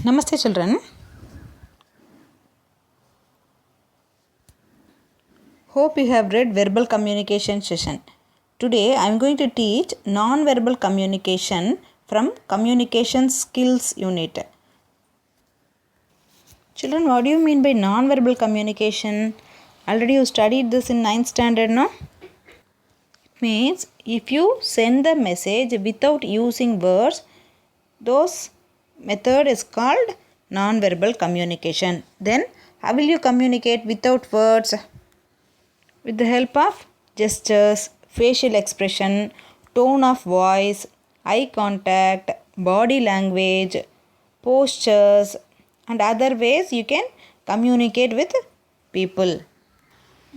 Namaste children. Hope you have read verbal communication session. Today I am going to teach non-verbal communication from communication skills unit. Children, what do you mean by non-verbal communication? Already you studied this in 9th standard, no? It means if you send the message without using words, those method is called non-verbal communication. Then how will you communicate without words? With the help of gestures, facial expression, tone of voice, eye contact, body language, postures, and other ways you can communicate with people.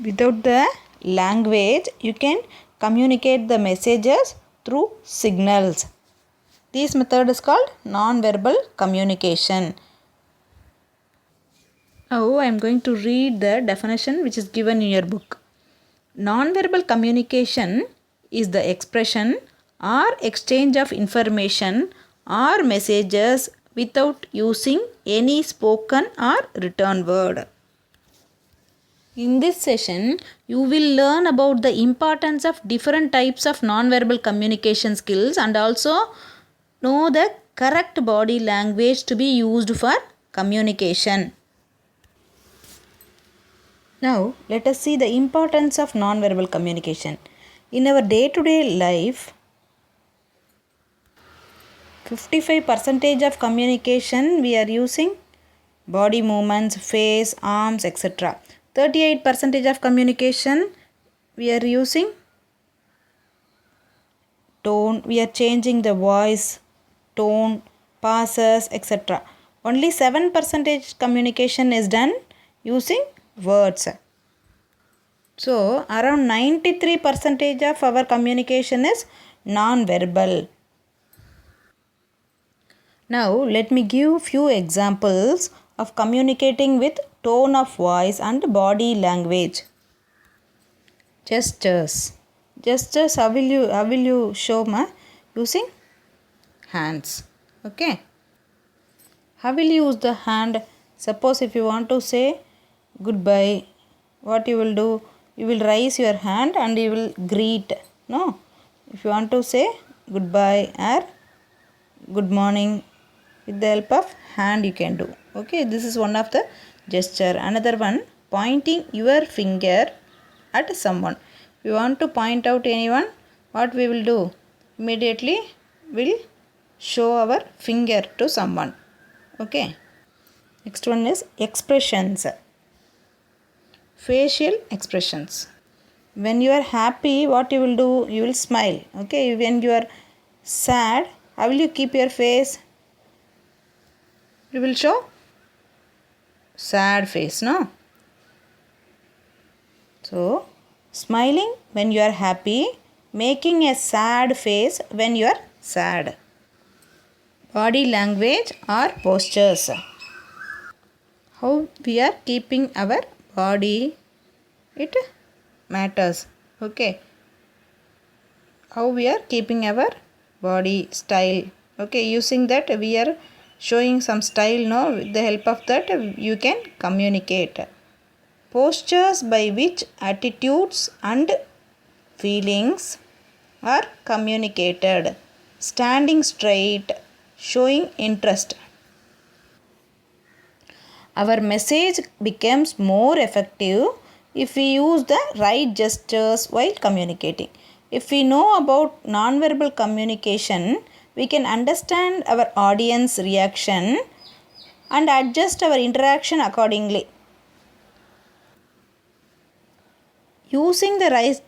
Without the language, you can communicate the messages through signals. This method is called non-verbal communication. Now I am going to read the definition which is given in your book. Non-verbal communication is the expression or exchange of information or messages without using any spoken or written word. In this session, you will learn about the importance of different types of non-verbal communication skills and also know the correct body language to be used for communication. Now, let us see the importance of non-verbal communication. In our day-to-day life, 55% of communication we are using body movements, face, arms, etc. 38% of communication we are using tone, we are changing the voice, tone, pauses, etc. Only 7% communication is done using words. So, around 93% of our communication is non-verbal. Now, let me give few examples of communicating with tone of voice and body language. Gestures. Gestures, how will you show using hands. Okay. How will you use the hand? Suppose if you want to say goodbye, what you will do? You will raise your hand and you will greet. No. If you want to say goodbye or good morning, with the help of hand you can do. Okay, this is one of the gesture. Another one, pointing your finger at someone. If you want to point out anyone, what we will do? Immediately we'll show our finger to someone. Okay. Next one is expressions. Facial expressions. When you are happy, what you will do? You will smile. Okay. When you are sad, how will you keep your face? You will show sad face, no? So, smiling when you are happy, making a sad face when you are sad. Body language or postures. How we are keeping our body, it matters. Okay. How we are keeping our body style. Okay, using that we are showing some style, no? With the help of that you can communicate. Postures by which attitudes and feelings are communicated. Standing straight, showing interest. Our message becomes more effective if we use the right gestures while communicating. If we know about non-verbal communication, we can understand our audience reaction and adjust our interaction accordingly. Using the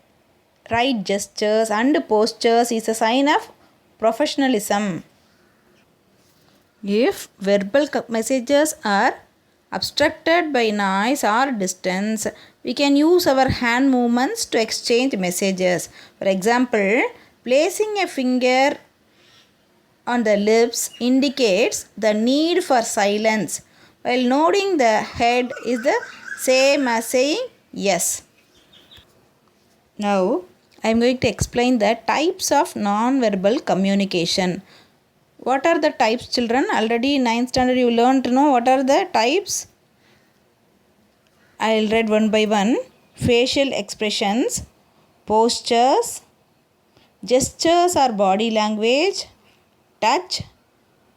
right gestures and postures is a sign of professionalism. If verbal messages are obstructed by noise or distance, we can use our hand movements to exchange messages. For example, placing a finger on the lips indicates the need for silence, while nodding the head is the same as saying yes. Now, I am going to explain the types of non-verbal communication. What are the types, children? Already in 9th standard you learned to know what are the types. I'll read one by one. Facial expressions, postures, gestures or body language, touch,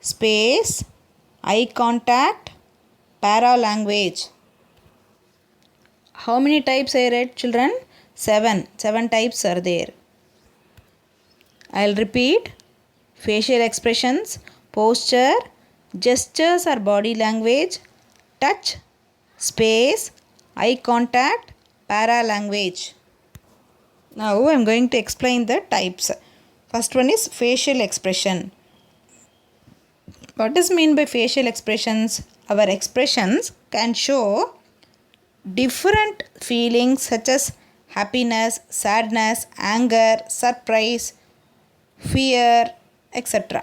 space, eye contact, paralanguage. How many types I read, children? 7. 7 types are there. I'll repeat. Facial expressions, posture, gestures or body language, touch, space, eye contact, paralanguage. Now I am going to explain the types. First one is facial expression. What is meant by facial expressions? Our expressions can show different feelings such as happiness, sadness, anger, surprise, fear, etc.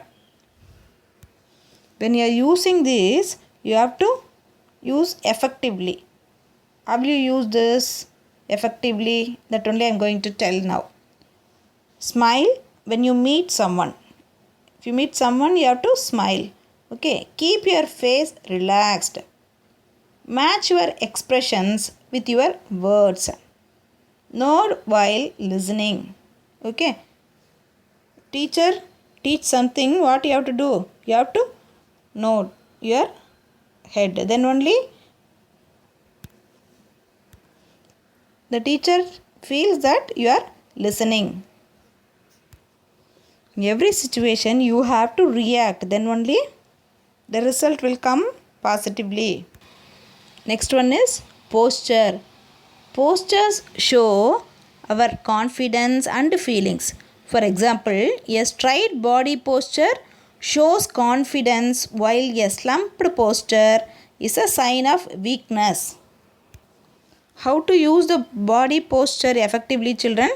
When you are using this, you have to use effectively. How will you use this effectively? That only I am going to tell now. Smile when you meet someone. If you meet someone, you have to smile. Okay. Keep your face relaxed. Match your expressions with your words. Nod while listening. Okay. Teacher teach something, what you have to do? You have to nod your head. Then only the teacher feels that you are listening. In every situation you have to react. Then only the result will come positively. Next one is posture. Postures show our confidence and feelings. For example, a straight body posture shows confidence while a slumped posture is a sign of weakness. How to use the body posture effectively, children?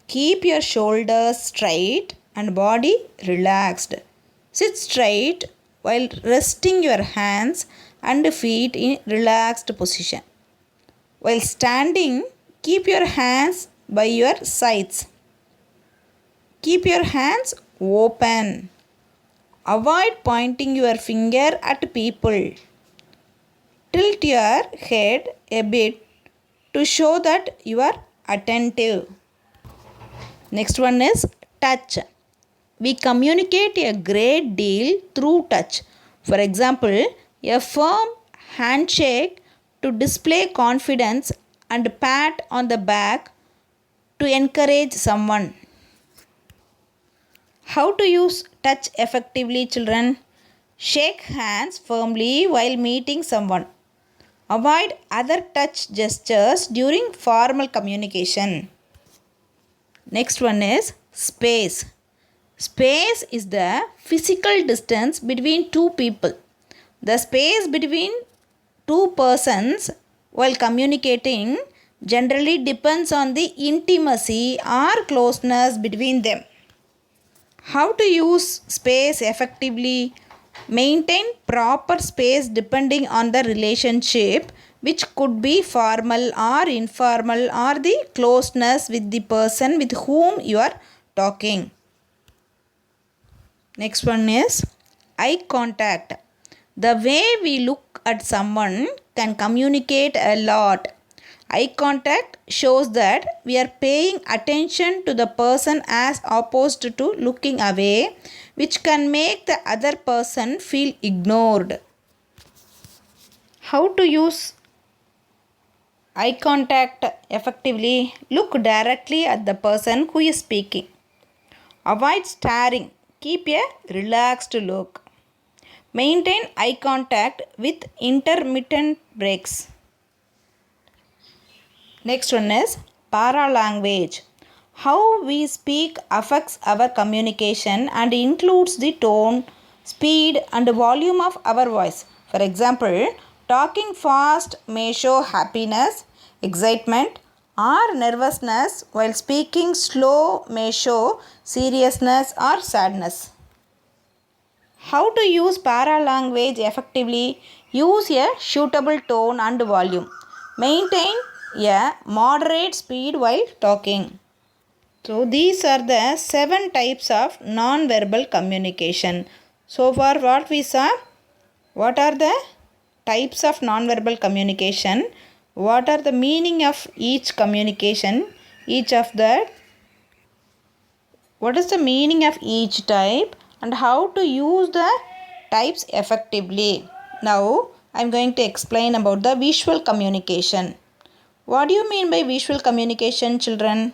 Keep your shoulders straight and body relaxed. Sit straight while resting your hands and feet in relaxed position. While standing, keep your hands by your sides. Keep your hands open. Avoid pointing your finger at people. Tilt your head a bit to show that you are attentive. Next one is touch. We communicate a great deal through touch. For example, a firm handshake to display confidence and pat on the back to encourage someone. How to use touch effectively, children? Shake hands firmly while meeting someone. Avoid other touch gestures during formal communication. Next one is space. Space is the physical distance between two people. The space between two persons while communicating generally depends on the intimacy or closeness between them. How to use space effectively? Maintain proper space depending on the relationship, which could be formal or informal, or the closeness with the person with whom you are talking. Next one is eye contact. The way we look at someone can communicate a lot. Eye contact shows that we are paying attention to the person as opposed to looking away, which can make the other person feel ignored. How to use eye contact effectively? Look directly at the person who is speaking. Avoid staring. Keep a relaxed look. Maintain eye contact with intermittent breaks. Next one is paralanguage. How we speak affects our communication and includes the tone, speed and volume of our voice. For example, talking fast may show happiness, excitement or nervousness, while speaking slow may show seriousness or sadness. How to use paralanguage effectively? Use a suitable tone and volume. Maintain a moderate speed while talking. So these are the 7 types of non-verbal communication. So far what we saw, what are the types of non-verbal communication, what are the meaning of each communication, each of that, what is the meaning of each type, and how to use the types effectively. Now I am going to explain about the visual communication. What do you mean by visual communication, children?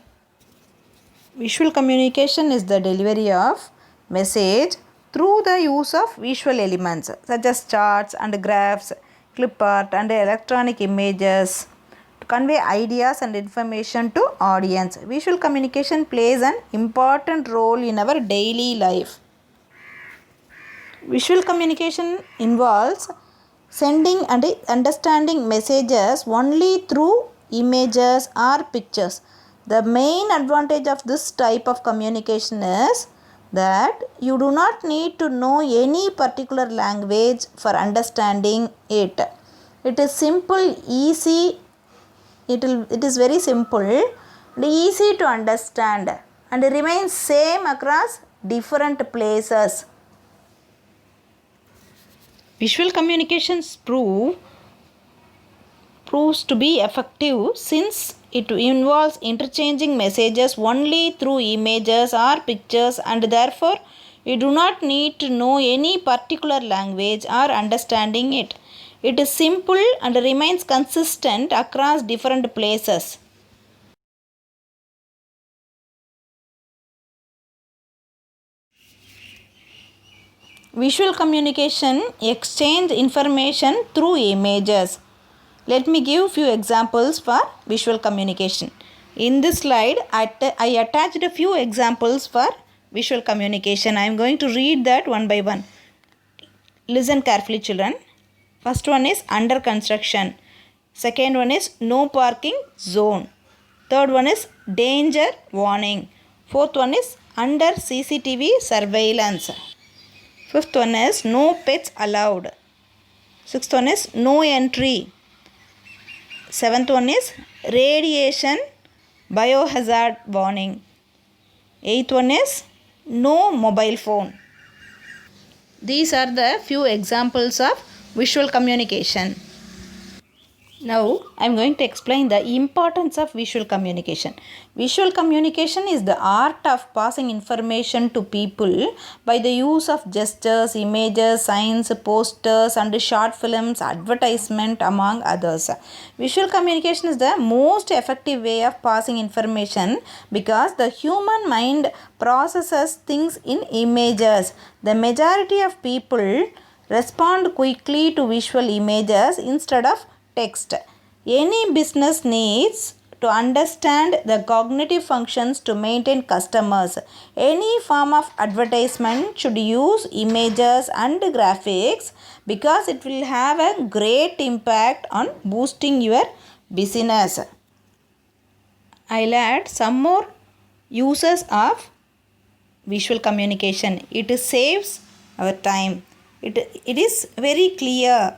Visual communication is the delivery of message through the use of visual elements such as charts and graphs, clip art and electronic images to convey ideas and information to audience. Visual communication plays an important role in our daily life. Visual communication involves sending and understanding messages only through images or pictures. The main advantage of this type of communication is that you do not need to know any particular language for understanding it. It is simple, easy, it is very simple and easy to understand and remains same across different places. Visual communications proves to be effective since it involves interchanging messages only through images or pictures, and therefore you do not need to know any particular language or understanding it. It is simple and remains consistent across different places. Visual communication exchange information through images. Let me give few examples for visual communication. In this slide, I attached a few examples for visual communication. I am going to read that one by one. Listen carefully, children. First one is under construction. Second one is no parking zone. Third one is danger warning. Fourth one is under CCTV surveillance. Fifth one is no pets allowed. Sixth one is no entry. Seventh one is radiation biohazard warning. Eighth one is no mobile phone. These are the few examples of visual communication. Now I am going to explain the importance of visual communication. Visual communication is the art of passing information to people by the use of gestures, images, signs, posters and short films, advertisement among others. Visual communication is the most effective way of passing information because the human mind processes things in images. The majority of people respond quickly to visual images instead of text. Any business needs to understand the cognitive functions to maintain customers. Any form of advertisement should use images and graphics because it will have a great impact on boosting your business. I'll add some more uses of visual communication. It saves our time. It is very clear.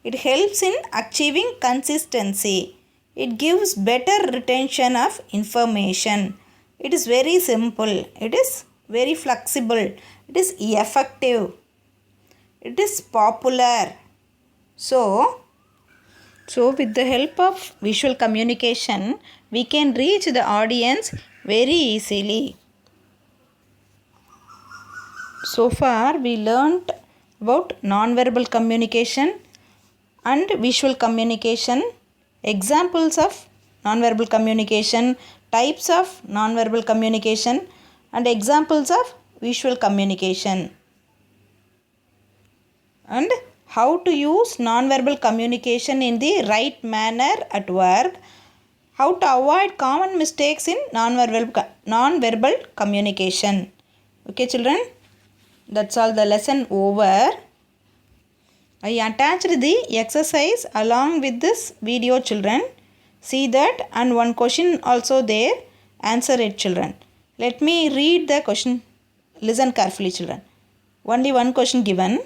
It helps in achieving consistency. It gives better retention of information. It is very simple. It is very flexible. It is effective. It is popular. So with the help of visual communication, we can reach the audience very easily. So far we learnt about non-verbal communication and visual communication, examples of non-verbal communication, types of non-verbal communication and examples of visual communication, and how to use non-verbal communication in the right manner at work, how to avoid common mistakes in non-verbal communication. Okay children, that's all, the lesson over. I attached the exercise along with this video, children. See that, and one question also there. Answer it, children. Let me read the question. Listen carefully, children. Only one question given.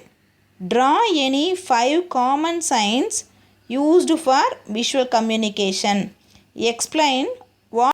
Draw any 5 common signs used for visual communication. Explain